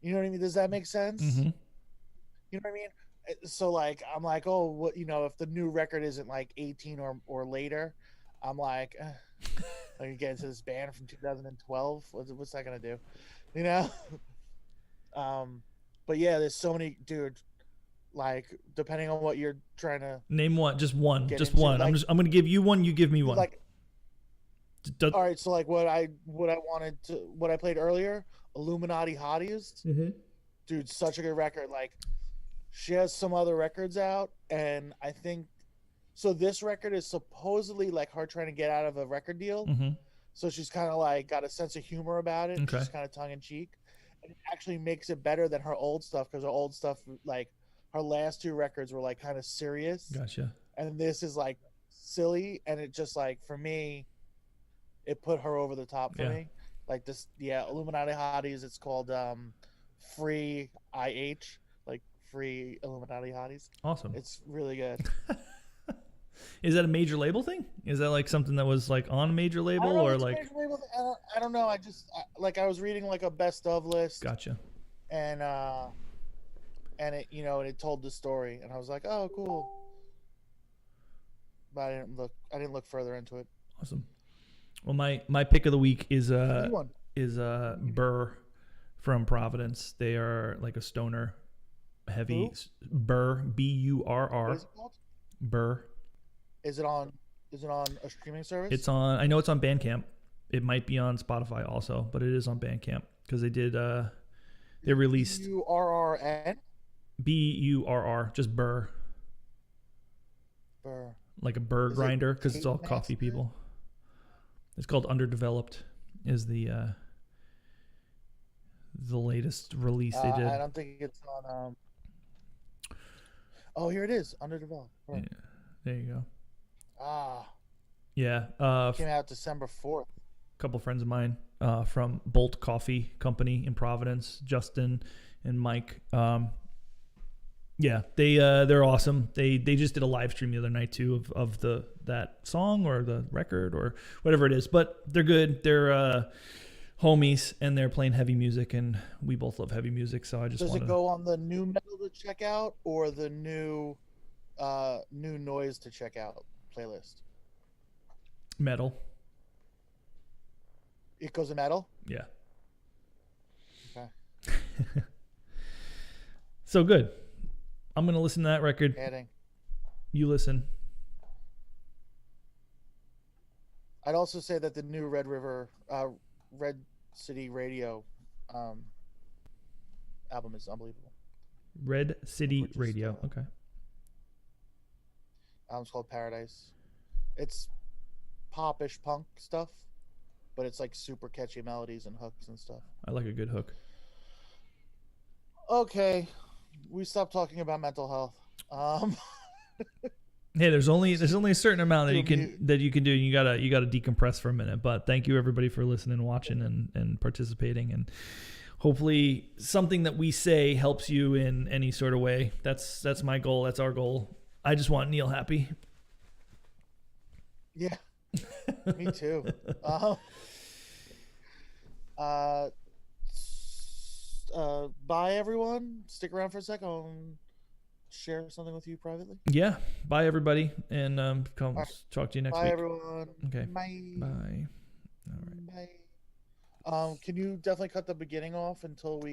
You know what I mean? Does that make sense? You know what I mean? So like I'm like, oh, what, if the new record isn't like 18 or later, I'm like, I get into this band from 2012. What's that gonna do? But yeah, there's so many, dude. Like depending on what you're trying to name one, just one. Like, I'm gonna give you one. You give me one. Like, all right. So like what I played earlier, Illuminati Hotties. Dude, such a good record. Like she has some other records out, and I think so. This record is supposedly like her trying to get out of a record deal. So she's kind of like got a sense of humor about it. Okay. She's kind of tongue in cheek. And it actually makes it better than her old stuff because her old stuff, like her last 2 records, were like kind of serious. Gotcha. and this is like silly, and it just like for me, it put her over the top for Yeah. me. Like this, yeah, Illuminati Hotties. It's called Free IH, like Free Illuminati Hotties. Awesome. It's really good. Is that a major label thing? Is that like something that was like on a major I label don't know, or it's a like? major label. I don't know. I was reading like a best of list, Gotcha. and it and it told the story, and I was like, oh, cool. But I didn't look further into it. Awesome. Well, my pick of the week is New one. Burr from Providence. They are like a stoner heavy. Who? Burr, B-U-R-R. What is it called? Burr. Is it on a streaming service? It's on. I know it's on Bandcamp. It might be on Spotify also, but it is on Bandcamp because they released URRN. B-U-R-R, just Burr, Burr. like a burr Is it grinder because it's all Tate coffee Master? people. It's called Underdeveloped. Is the latest release they did. I don't think it's on. Oh, here it is. Underdeveloped. Yeah, Right. there you go. Ah, Yeah, came out December 4th. couple friends of mine from Bolt Coffee Company in Providence, Justin and Mike. Yeah, they're awesome. They just did a live stream the other night too of that song or the record or whatever it is. But they're good. They're homies and they're playing heavy music, and we both love heavy music. So I just Does want it go on the new metal to check out or the new noise to check out playlist? metal. It goes to metal. Yeah. Okay. So good. I'm gonna listen to that record. Adding. You listen. I'd also say that the new Red City Radio album is unbelievable. Red City Which is, Radio. Okay. Album's called Paradise. It's popish punk stuff, but it's like super catchy melodies and hooks and stuff. I like a good hook. Okay, we stopped talking about mental health. Hey, there's only a certain amount that You're you can do. You gotta decompress for a minute. But thank you everybody for listening, watching, and participating, and hopefully something that we say helps you in any sort of way. That's my goal. That's our goal. I just want Neil happy. Yeah, me too. Bye everyone. Stick around for a second. I'll share something with you privately. Yeah. Bye everybody, and come right. talk to you next Bye week. everyone. Okay. Bye. Bye. All right. Bye. Can you definitely cut the beginning off until we